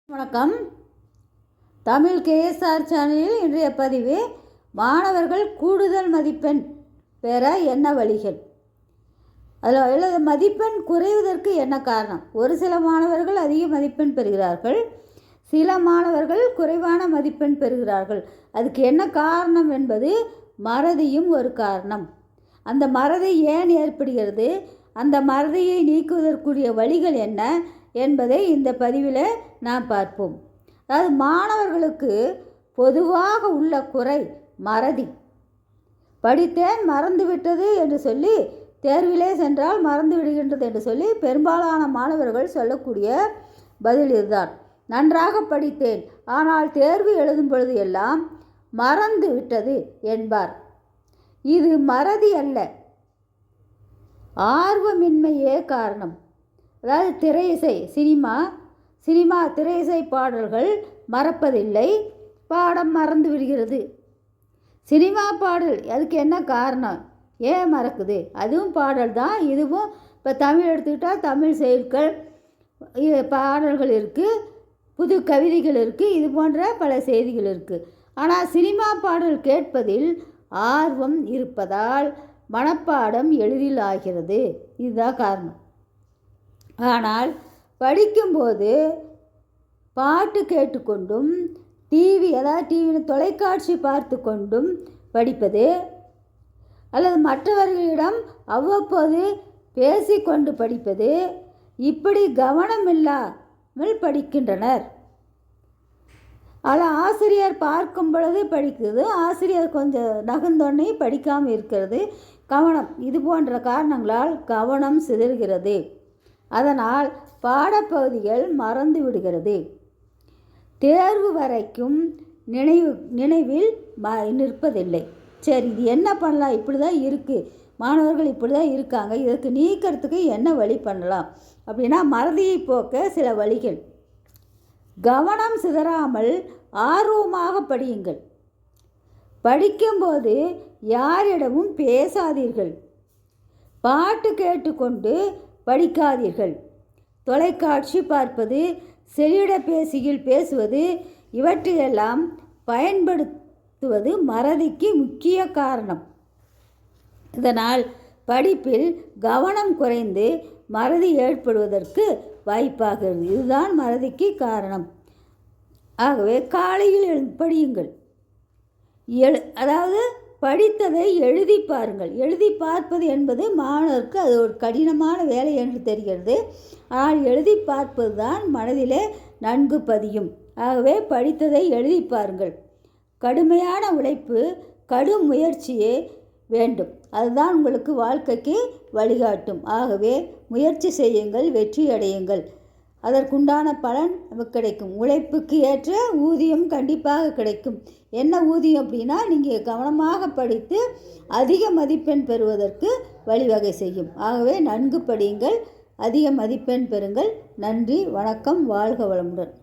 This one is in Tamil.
வணக்கம். தமிழ் கேஎஸ்ஆர் சேனலில் இன்றைய பதிவு மாணவர்கள் கூடுதல் மதிப்பெண் பெற என்ன வழிகள். அதில் மதிப்பெண் குறைவதற்கு என்ன காரணம்? ஒரு சில மாணவர்கள் அதிக மதிப்பெண் பெறுகிறார்கள், சில மாணவர்கள் குறைவான மதிப்பெண் பெறுகிறார்கள். அதுக்கு என்ன காரணம் என்பது மறதியும் ஒரு காரணம். அந்த மறதி ஏன் ஏற்படுகிறது, அந்த மறதியை நீக்குவதற்குரிய வழிகள் என்ன என்பதை இந்த பதிவில் நாம் பார்ப்போம். அதாவது மாணவர்களுக்கு பொதுவாக உள்ள குறை மறதி. படித்தேன் மறந்துவிட்டது என்று சொல்லி, தேர்விலே சென்றால் மறந்து விடுகின்றது என்று சொல்லி பெரும்பாலான மாணவர்கள் சொல்லக்கூடிய பதில் இதுதான். நன்றாக படித்தேன், ஆனால் தேர்வு எழுதும் பொழுது எல்லாம் மறந்து விட்டது என்பார். இது மறதி அல்ல, ஆர்வமின்மையே காரணம். அதாவது திரை இசை, சினிமா திரை இசை பாடல்கள் மறப்பதில்லை, பாடம் மறந்து விடுகிறது. சினிமா பாடல் அதுக்கு என்ன காரணம், ஏன் மறக்குது? அதுவும் பாடல் தான், இதுவும். இப்போ தமிழ் எடுத்துக்கிட்டால் தமிழ் செயல்கள் பாடல்கள் இருக்குது, புது கவிதைகள் இருக்குது, இது போன்ற பல செய்திகள் இருக்குது. ஆனால் சினிமா பாடல் கேட்பதில் ஆர்வம் இருப்பதால் மனப்பாடம் எளிதில் ஆகிறது. இதுதான் காரணம். ஆனால் படிக்கும்போது பாட்டு கேட்டுக்கொண்டும் டிவியில் தொலைக்காட்சி பார்த்து கொண்டும் படிப்பது, அல்லது மற்றவர்களிடம் அவ்வப்போது பேசிக்கொண்டு படிப்பது, இப்படி கவனமில்லாமல் படிக்கின்றனர். அதில் ஆசிரியர் பார்க்கும் பொழுது படிக்கிறது, ஆசிரியர் கொஞ்சம் நகர்ந்தோடனே படிக்காமல் இருக்கிறது, கவனம், இது போன்ற காரணங்களால் கவனம் சிதறுகிறது. அதனால் பாடப்பகுதிகள் மறந்து விடுகிறது. தேர்வு வரைக்கும் நினைவில் நிற்பதில்லை. சரி, இது என்ன பண்ணலாம்? இப்படி தான் இருக்குது, மாணவர்கள் இப்படி தான் இருக்காங்க, இதற்கு நீக்கிறதுக்கு என்ன வழி பண்ணலாம் அப்படின்னா, மறதியை போக்க சில வழிகள். கவனம் சிதறாமல் ஆர்வமாக படியுங்கள். படிக்கும்போது யாரிடமும் பேசாதீர்கள். பாட்டு கேட்டுக்கொண்டு படிக்காதீர்கள். தொலைக்காட்சி பார்ப்பது, செல்லிடப்பேசியில் பேசுவது, இவற்றையெல்லாம் பயன்படுத்துவது மறதிக்கு முக்கிய காரணம். இதனால் படிப்பில் கவனம் குறைந்து மறதி ஏற்படுவதற்கு வாய்ப்பாகிறது. இதுதான் மறதிக்கு காரணம். ஆகவே காலையில் படியுங்கள். அதாவது படித்ததை எழுதி பாருங்கள். எழுதி பார்ப்பது என்பது மாணவருக்கு அது ஒரு கடினமான வேலை என்று தெரிகிறது. ஆனால் எழுதி பார்ப்பது தான் மனதிலே நன்கு பதியும். ஆகவே படித்ததை எழுதி பாருங்கள். கடுமையான உழைப்பு, கடும் முயற்சியே வேண்டும். அதுதான் உங்களுக்கு வாழ்க்கைக்கு வழிகாட்டும். ஆகவே முயற்சி செய்யுங்கள், வெற்றி அடையுங்கள். அதற்குண்டான பலன் நமக்கு கிடைக்கும். உழைப்புக்கு ஏற்ற ஊதியம் கண்டிப்பாக கிடைக்கும். என்ன ஊதியம் அப்படின்னா, நீங்கள் கவனமாக படித்து அதிக மதிப்பெண் பெறுவதற்கு வழிவகை செய்யும். ஆகவே நன்கு படியுங்கள், அதிக மதிப்பெண் பெறுங்கள். நன்றி, வணக்கம், வாழ்க வளமுடன்.